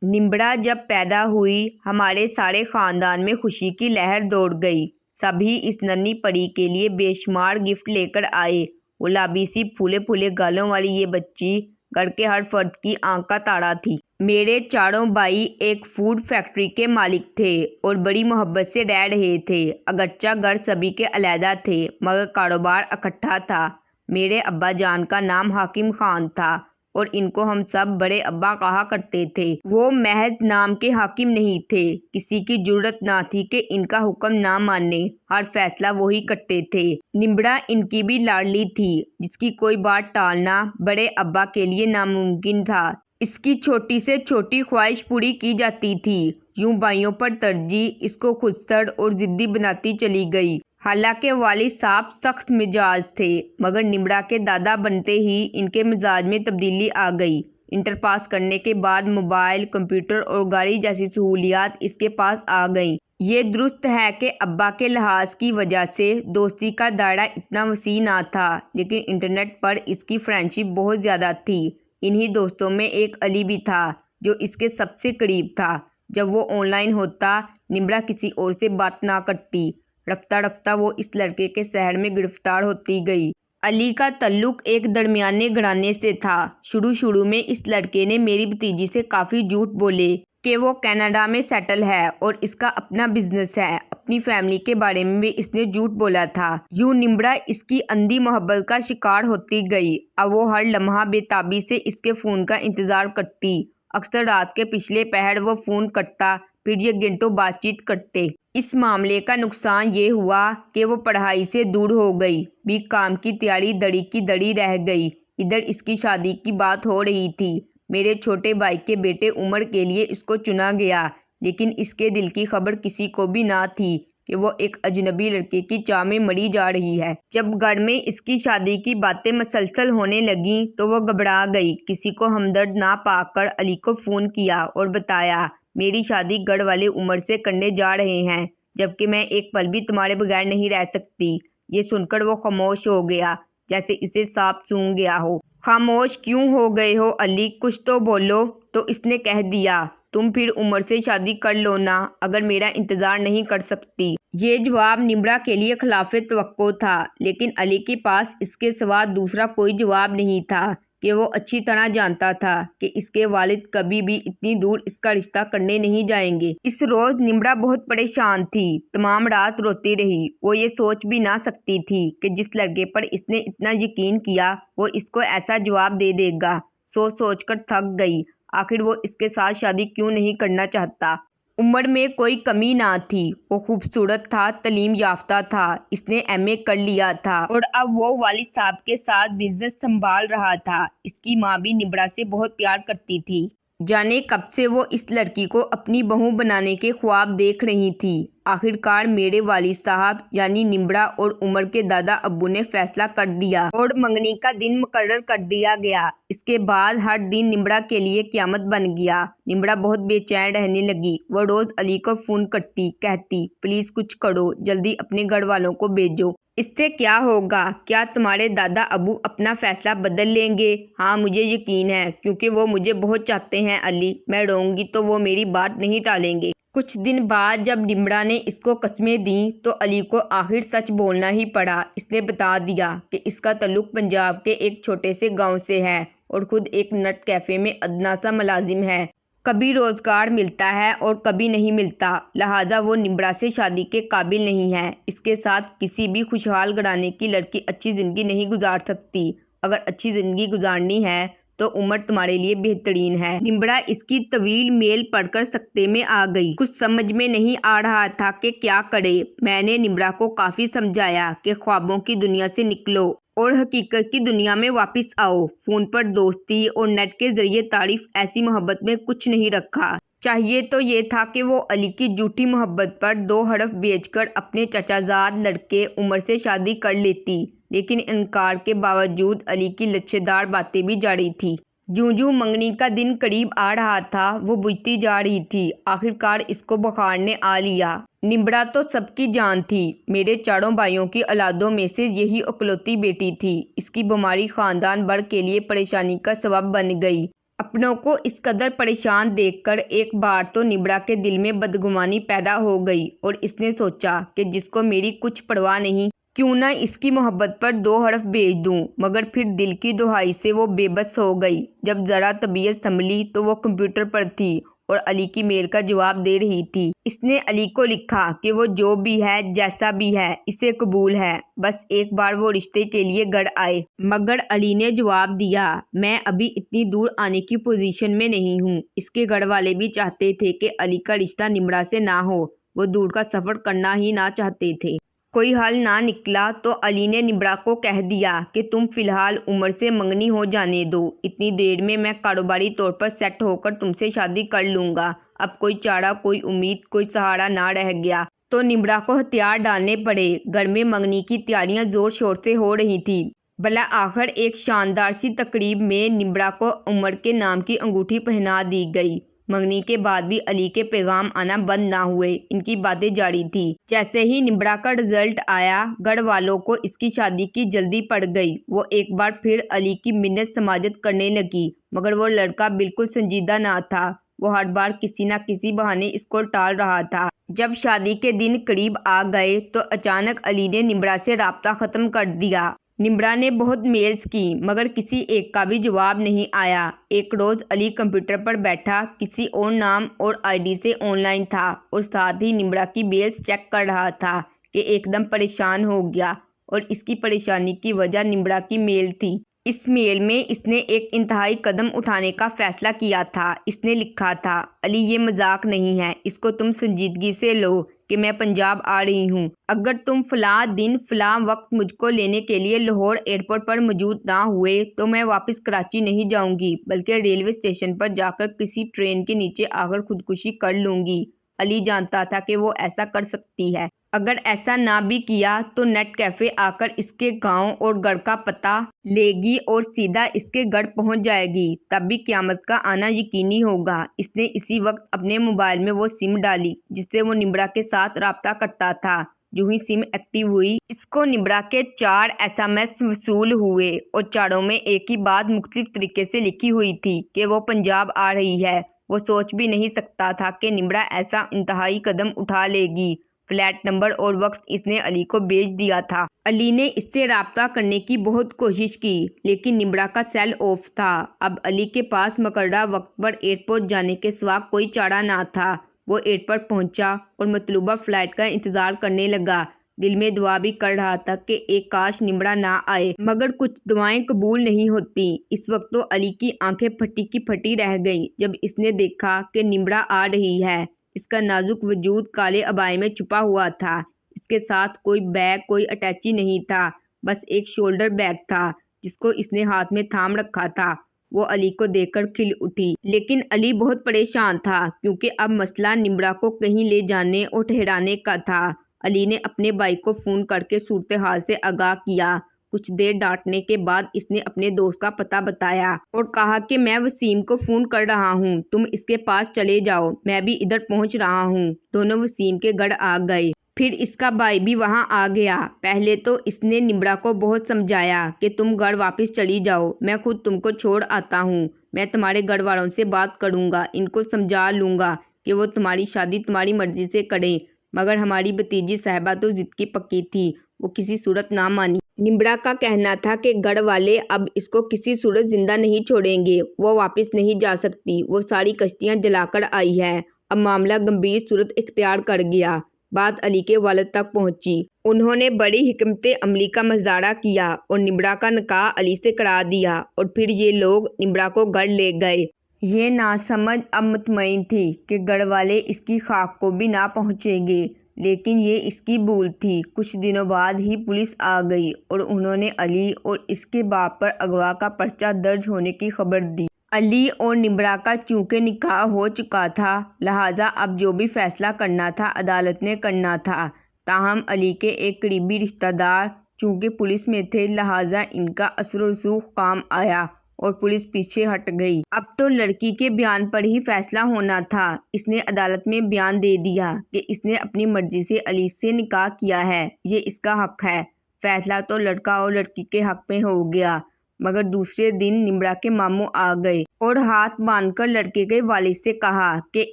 نمبڑا جب پیدا ہوئی ہمارے سارے خاندان میں خوشی کی لہر دوڑ گئی۔ سبھی اس ننھی پری کے لیے بے شمار گفٹ لے کر آئے۔ گلابی سی پھولے پھولے گالوں والی یہ بچی گھر کے ہر فرد کی آنکھ کا تارا تھی۔ میرے چاروں بھائی ایک فوڈ فیکٹری کے مالک تھے اور بڑی محبت سے رہ رہے تھے۔ اگرچہ گھر سبھی کے علیحدہ تھے مگر کاروبار اکٹھا تھا۔ میرے ابا جان کا نام حاکم خان تھا اور ان کو ہم سب بڑے ابا کہا کرتے تھے۔ وہ محض نام کے حاکم نہیں تھے، کسی کی جرأت نہ تھی کہ ان کا حکم نہ مانے، ہر فیصلہ وہی کرتے تھے۔ نمبڑا ان کی بھی لاڈلی تھی جس کی کوئی بات ٹالنا بڑے ابا کے لیے ناممکن تھا۔ اس کی چھوٹی سے چھوٹی خواہش پوری کی جاتی تھی۔ یوں بھائیوں پر ترجیح اس کو خودسر اور ضدی بناتی چلی گئی۔ حالانکہ والد صاحب سخت مزاج تھے مگر نمبڑا کے دادا بنتے ہی ان کے مزاج میں تبدیلی آ گئی۔ انٹر پاس کرنے کے بعد موبائل، کمپیوٹر اور گاڑی جیسی سہولیات اس کے پاس آ گئیں۔ یہ درست ہے کہ ابا کے لحاظ کی وجہ سے دوستی کا دائرہ اتنا وسیع نہ تھا، لیکن انٹرنیٹ پر اس کی فرینڈشپ بہت زیادہ تھی۔ انہی دوستوں میں ایک علی بھی تھا جو اس کے سب سے قریب تھا۔ جب وہ آن لائن ہوتا نمبڑا کسی اور سے بات نہ کرتی۔ رفتہ رفتہ وہ اس لڑکے کے سحر میں گرفتار ہوتی گئی۔ علی کا تعلق ایک درمیانے گھرانے سے تھا۔ شروع میں اس لڑکے نے میری بھتیجی سے کافی جھوٹ بولے کہ وہ کینیڈا میں سیٹل ہے اور اس کا اپنا بزنس ہے۔ اپنی فیملی کے بارے میں بھی اس نے جھوٹ بولا تھا۔ یوں نمبڑا اس کی اندھی محبت کا شکار ہوتی گئی۔ اب وہ ہر لمحہ بے تابی سے اس کے فون کا انتظار کرتی۔ اکثر رات کے پچھلے پہر وہ فون کرتا، پھر یہ گھنٹوں بات چیت کرتے۔ اس معاملے کا نقصان یہ ہوا کہ وہ پڑھائی سے دور ہو گئی، بھی کام کی تیاری دڑی کی دڑی رہ گئی۔ ادھر اس کی شادی کی بات ہو رہی تھی۔ میرے چھوٹے بھائی کے بیٹے عمر کے لیے اس کو چنا گیا، لیکن اس کے دل کی خبر کسی کو بھی نہ تھی کہ وہ ایک اجنبی لڑکے کی چاہ میں مری جا رہی ہے۔ جب گھر میں اس کی شادی کی باتیں مسلسل ہونے لگیں تو وہ گھبرا گئی۔ کسی کو ہمدرد نہ پا کر علی کو فون کیا اور بتایا، میری شادی گھر والے عمر سے کرنے جا رہے ہیں، جبکہ میں ایک پل بھی تمہارے بغیر نہیں رہ سکتی۔ یہ سن کر وہ خاموش ہو گیا، جیسے اسے سانپ سونگھ گیا ہو۔ خاموش کیوں ہو گئے ہو علی، کچھ تو بولو۔ تو اس نے کہہ دیا، تم پھر عمر سے شادی کر لو نا اگر میرا انتظار نہیں کر سکتی۔ یہ جواب نمبڑا کے لیے خلاف توقع تھا، لیکن علی کے پاس اس کے سوا دوسرا کوئی جواب نہیں تھا کہ وہ اچھی طرح جانتا تھا کہ اس کے والد کبھی بھی اتنی دور اس کا رشتہ کرنے نہیں جائیں گے۔ اس روز نمبڑا بہت پریشان تھی، تمام رات روتی رہی۔ وہ یہ سوچ بھی نہ سکتی تھی کہ جس لڑکے پر اس نے اتنا یقین کیا وہ اس کو ایسا جواب دے دے گا۔ سوچ کر تھک گئی، آخر وہ اس کے ساتھ شادی کیوں نہیں کرنا چاہتا۔ عمر میں کوئی کمی نہ تھی، وہ خوبصورت تھا، تعلیم یافتہ تھا، اس نے ایم اے کر لیا تھا اور اب وہ والد صاحب کے ساتھ بزنس سنبھال رہا تھا۔ اس کی ماں بھی نمبڑا سے بہت پیار کرتی تھی۔ جانے کب سے وہ اس لڑکی کو اپنی بہو بنانے کے خواب دیکھ رہی تھی۔ آخرکار میرے والد صاحب یعنی نمبڑا اور عمر کے دادا ابو نے فیصلہ کر دیا اور منگنی کا دن مقرر کر دیا گیا۔ اس کے بعد ہر دن نمبڑا کے لیے قیامت بن گیا۔ نمبڑا بہت بے چین رہنے لگی۔ وہ روز علی کو فون کرتی، کہتی، پلیز کچھ کرو، جلدی اپنے گھر والوں کو بھیجو۔ اس سے کیا ہوگا؟ کیا تمہارے دادا ابو اپنا فیصلہ بدل لیں گے؟ ہاں مجھے یقین ہے، کیونکہ وہ مجھے بہت چاہتے ہیں علی، میں روؤں گی تو وہ میری بات نہیں ٹالیں گے۔ کچھ دن بعد جب نمبڑا نے اس کو قسمیں دیں تو علی کو آخر سچ بولنا ہی پڑا۔ اس نے بتا دیا کہ اس کا تعلق پنجاب کے ایک چھوٹے سے گاؤں سے ہے اور خود ایک نٹ کیفے میں ادنا سا ملازم ہے۔ کبھی روزگار ملتا ہے اور کبھی نہیں ملتا، لہٰذا وہ نمبڑا سے شادی کے قابل نہیں ہے۔ اس کے ساتھ کسی بھی خوشحال گھرانے کی لڑکی اچھی زندگی نہیں گزار سکتی۔ اگر اچھی زندگی گزارنی ہے تو عمر تمہارے لیے بہترین ہے۔ نمبڑا اس کی طویل میل پڑھ کر سکتے میں آ گئی۔ کچھ سمجھ میں نہیں آ رہا تھا کہ کیا کرے۔ میں نے نمبڑا کو کافی سمجھایا کہ خوابوں کی دنیا سے نکلو اور حقیقت کی دنیا میں واپس آؤ۔ فون پر دوستی اور نیٹ کے ذریعے تعریف ایسی محبت میں کچھ نہیں رکھا۔ چاہیے تو یہ تھا کہ وہ علی کی جھوٹی محبت پر 2 حرف بیچ کر اپنے چچا زاد لڑکے عمر سے شادی کر لیتی، لیکن انکار کے باوجود علی کی لچھے دار باتیں بھی جاری تھی۔ جوں منگنی کا دن قریب آ رہا تھا وہ بجھتی جا رہی تھی۔ آخرکار اس کو بخار نے آ لیا۔ نمبڑا تو سب کی جان تھی، میرے چاروں بھائیوں کی اولادوں میں سے یہی اکلوتی بیٹی تھی۔ اس کی بیماری خاندان بھر کے لیے پریشانی کا سبب بن گئی۔ اپنوں کو اس قدر پریشان دیکھ کر ایک بار تو نمرا کے دل میں بدگمانی پیدا ہو گئی اور اس نے سوچا کہ جس کو میری کچھ پرواہ نہیں، کیوں نہ اس کی محبت پر 2 حرف بھیج دوں، مگر پھر دل کی دہائی سے وہ بے بس ہو گئی۔ جب ذرا طبیعت سنبھلی تو وہ کمپیوٹر پر تھی اور علی کی میل کا جواب دے رہی تھی۔ اس نے علی کو لکھا کہ وہ جو بھی ہے، جیسا بھی ہے، اسے قبول ہے، بس ایک بار وہ رشتے کے لیے گڑ آئے۔ مگر علی نے جواب دیا، میں ابھی اتنی دور آنے کی پوزیشن میں نہیں ہوں۔ اس کے گھر والے بھی چاہتے تھے کہ علی کا رشتہ نمرا سے نہ ہو، وہ دور کا سفر کرنا ہی نہ چاہتے تھے۔ کوئی حل نہ نکلا تو علی نے نمرا کو کہہ دیا کہ تم فی الحال عمر سے منگنی ہو جانے دو، اتنی دیر میں کاروباری طور پر سیٹ ہو کر تم سے شادی کر لوں گا۔ اب کوئی چارہ، کوئی امید، کوئی سہارا نہ رہ گیا تو نمرا کو ہتھیار ڈالنے پڑے۔ گھر میں منگنی کی تیاریاں زور شور سے ہو رہی تھی۔ بالآخر ایک شاندار سی تقریب میں نمرا کو عمر کے نام کی انگوٹھی پہنا دی گئی۔ منگنی کے بعد بھی علی کے پیغام آنا بند نہ ہوئے، ان کی باتیں جاری تھی۔ جیسے ہی نمرا کا رزلٹ آیا، گھر والوں کو اس کی شادی کی جلدی پڑ گئی۔ وہ ایک بار پھر علی کی منت سماجت کرنے لگی، مگر وہ لڑکا بالکل سنجیدہ نہ تھا۔ وہ ہر بار کسی نہ کسی بہانے اس کو ٹال رہا تھا۔ جب شادی کے دن قریب آ گئے تو اچانک علی نے نمرا سے رابطہ ختم کر دیا۔ نمرا نے بہت میلز کی، مگر کسی ایک کا بھی جواب نہیں آیا۔ ایک روز علی کمپیوٹر پر بیٹھا کسی اور نام اور آئی ڈی سے آن لائن تھا اور ساتھ ہی نمرا کی میلز چیک کر رہا تھا کہ ایک دم پریشان ہو گیا، اور اس کی پریشانی کی وجہ نمرا کی میل تھی۔ اس میل میں اس نے ایک انتہائی قدم اٹھانے کا فیصلہ کیا تھا۔ اس نے لکھا تھا، علی یہ مذاق نہیں ہے، اس کو تم سنجیدگی سے لو کہ میں پنجاب آ رہی ہوں۔ اگر تم فلاں دن فلاں وقت مجھ کو لینے کے لیے لاہور ایئرپورٹ پر موجود نہ ہوئے تو میں واپس کراچی نہیں جاؤں گی، بلکہ ریلوے اسٹیشن پر جا کر کسی ٹرین کے نیچے آ کر خودکشی کر لوں گی۔ علی جانتا تھا کہ وہ ایسا کر سکتی ہے۔ اگر ایسا نہ بھی کیا تو نیٹ کیفے آ کر اس کے گاؤں اور گھر کا پتہ لے گی اور سیدھا اس کے گھر پہنچ جائے گی، تب بھی قیامت کا آنا یقینی ہوگا۔ اس نے اسی وقت اپنے موبائل میں وہ سم ڈالی جس سے وہ نمرا کے ساتھ رابطہ کرتا تھا۔ جو ہی سم ایکٹیو ہوئی، اس کو نمرا کے 4 SMS وصول ہوئے اور چاروں میں ایک ہی بات مختلف طریقے سے لکھی ہوئی تھی کہ وہ پنجاب آ رہی ہے۔ وہ سوچ بھی نہیں سکتا تھا کہ نمرا ایسا انتہائی قدم اٹھا لے گی۔ فلیٹ نمبر اور وقت اس نے علی کو بھیج دیا تھا۔ علی نے اس سے رابطہ کرنے کی بہت کوشش کی، لیکن نمرا کا سیل آف تھا۔ اب علی کے پاس مقررہ وقت پر ایئرپورٹ جانے کے سوا کوئی چارہ نہ تھا۔ وہ ایئرپورٹ پہنچا اور مطلوبہ فلائٹ کا انتظار کرنے لگا۔ دل میں دعا بھی کر رہا تھا کہ ایک کاش نمرا نہ آئے، مگر کچھ دعائیں قبول نہیں ہوتی۔ اس وقت تو علی کی آنکھیں پھٹی کی پھٹی رہ گئیں جب اس نے دیکھا کہ نمرا آ رہی ہے۔ اس کا نازک وجود کالے عبائے میں چھپا ہوا تھا۔ اس کے ساتھ کوئی بیگ، کوئی اٹیچی نہیں تھا، بس ایک شولڈر بیگ تھا جس کو اس نے ہاتھ میں تھام رکھا تھا۔ وہ علی کو دیکھ کر کھل اٹھی، لیکن علی بہت پریشان تھا کیونکہ اب مسئلہ نمرا کو کہیں لے جانے اور ٹھہرانے کا تھا۔ علی نے اپنے بھائی کو فون کر کے صورتحال سے آگاہ کیا۔ کچھ دیر ڈانٹنے کے بعد اس نے اپنے دوست کا پتہ بتایا اور کہا کہ میں وسیم کو فون کر رہا ہوں، تم اس کے پاس چلے جاؤ، میں بھی ادھر پہنچ رہا ہوں۔ دونوں وسیم کے گھر آ گئے، پھر اس کا بھائی بھی وہاں آ گیا۔ پہلے تو اس نے نمرا کو بہت سمجھایا کہ تم گھر واپس چلی جاؤ، میں خود تم کو چھوڑ آتا ہوں، میں تمہارے گھر والوں سے بات کروں گا، ان کو سمجھا لوں گا کہ وہ تمہاری شادی تمہاری مرضی سے کریں۔ مگر ہماری بھتیجی صاحبہ تو ضد کی پکی تھی، وہ کسی صورت نہ مانی۔ نمرا کا کہنا تھا کہ گھر والے اب اس کو کسی صورت زندہ نہیں چھوڑیں گے، وہ واپس نہیں جا سکتی، وہ ساری کشتیاں جلا کر آئی ہے۔ اب معاملہ گمبھیر صورت اختیار کر گیا۔ بات علی کے والد تک پہنچی۔ انہوں نے بڑی حکمت عملی کا مظاہرہ کیا اور نمرا کا نکاح علی سے کرا دیا، اور پھر یہ لوگ نمرا کو گھر لے گئے۔ یہ ناسمجھ اب مطمئن تھی کہ گھر والے اس کی خاک کو بھی نہ پہنچیں گے، لیکن یہ اس کی بھول تھی۔ کچھ دنوں بعد ہی پولیس آ گئی اور انہوں نے علی اور اس کے باپ پر اغوا کا پرچہ درج ہونے کی خبر دی۔ علی اور نمرا کا چونکہ نکاح ہو چکا تھا، لہٰذا اب جو بھی فیصلہ کرنا تھا عدالت نے کرنا تھا۔ تاہم علی کے ایک قریبی رشتہ دار چونکہ پولیس میں تھے، لہٰذا ان کا اثر و رسوخ کام آیا اور پولیس پیچھے ہٹ گئی۔ اب تو لڑکی کے بیان پر ہی فیصلہ ہونا تھا۔ اس نے عدالت میں بیان دے دیا کہ اس نے اپنی مرضی سے علی سے نکاح کیا ہے، یہ اس کا حق ہے۔ فیصلہ تو لڑکا اور لڑکی کے حق میں ہو گیا، مگر دوسرے دن نمرا کے ماموں آ گئے اور ہاتھ باندھ کر لڑکے کے والد سے کہا کہ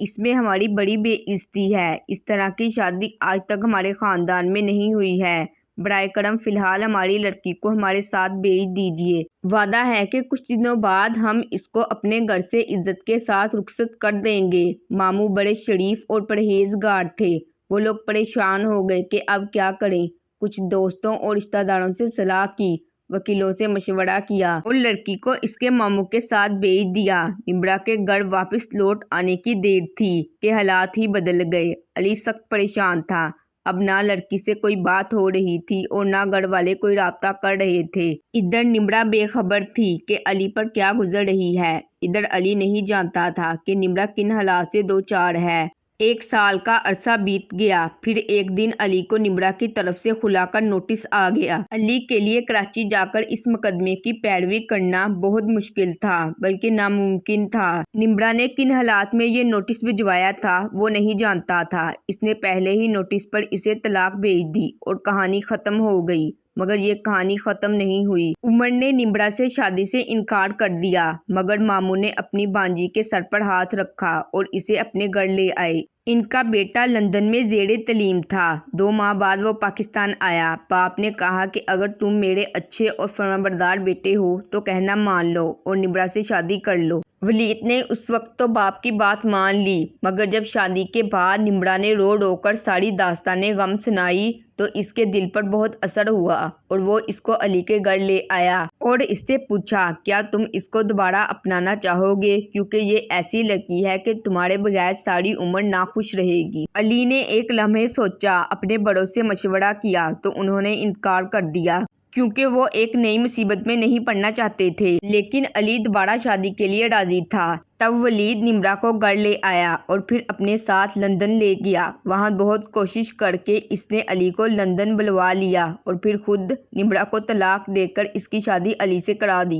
اس میں ہماری بڑی بے عزتی ہے، اس طرح کی شادی آج تک ہمارے خاندان میں نہیں ہوئی ہے، برائے کرم فی الحال ہماری لڑکی کو ہمارے ساتھ بھیج دیجیے، وعدہ ہے کہ کچھ دنوں بعد ہم اس کو اپنے گھر سے عزت کے ساتھ رخصت کر دیں گے۔ ماموں بڑے شریف اور پرہیزگار تھے، وہ لوگ پریشان ہو گئے کہ اب کیا کریں۔ کچھ دوستوں اور رشتہ داروں سے صلاح کی، وکیلوں سے مشورہ کیا اور لڑکی کو اس کے ماموں کے ساتھ بھیج دیا۔ نمرا کے گھر واپس لوٹ آنے کی دیر تھی کہ حالات ہی بدل گئے۔ علی سخت پریشان تھا، اب نہ لڑکی سے کوئی بات ہو رہی تھی اور نہ گھر والے کوئی رابطہ کر رہے تھے۔ ادھر نمرا بے خبر تھی کہ علی پر کیا گزر رہی ہے، ادھر علی نہیں جانتا تھا کہ نمرا کن حالات سے دوچار ہے۔ 1 سال کا عرصہ بیت گیا، پھر ایک دن علی کو نمرا کی طرف سے خلا کا نوٹس آ گیا۔ علی کے لیے کراچی جا کر اس مقدمے کی پیروی کرنا بہت مشکل تھا، بلکہ ناممکن تھا۔ نمرا نے کن حالات میں یہ نوٹس بھجوایا تھا وہ نہیں جانتا تھا، اس نے پہلے ہی نوٹس پر اسے طلاق بھیج دی اور کہانی ختم ہو گئی، مگر یہ کہانی ختم نہیں ہوئی۔ عمر نے نمرا سے شادی سے انکار کر دیا، مگر ماموں نے اپنی بانجی کے سر پر ہاتھ رکھا اور اسے اپنے گھر لے آئے۔ ان کا بیٹا لندن میں زیر تعلیم تھا۔ 2 ماہ بعد وہ پاکستان آیا۔ باپ نے کہا کہ اگر تم میرے اچھے اور فرمانبردار بیٹے ہو تو کہنا مان لو اور نمرا سے شادی کر لو۔ ولید نے اس وقت تو باپ کی بات مان لی، مگر جب شادی کے بعد نمرا نے رو رو کر ساری داستان غم سنائی تو اس کے دل پر بہت اثر ہوا اور وہ اس کو علی کے گھر لے آیا اور اس سے پوچھا کیا تم اس کو دوبارہ اپنانا چاہو گے، کیونکہ یہ ایسی لڑکی ہے کہ تمہارے بغیر ساری عمر ناخوش رہے گی۔ علی نے ایک لمحے سوچا، اپنے بڑوں سے مشورہ کیا تو انہوں نے انکار کر دیا، کیونکہ وہ ایک نئی مصیبت میں نہیں پڑنا چاہتے تھے، لیکن علی دوبارہ شادی کے لیے راضی تھا۔ تب ولید نمرا کو گھر لے آیا اور پھر اپنے ساتھ لندن لے گیا۔ وہاں بہت کوشش کر کے اس نے علی کو لندن بلوا لیا اور پھر خود نمرا کو طلاق دے کر اس کی شادی علی سے کرا دی۔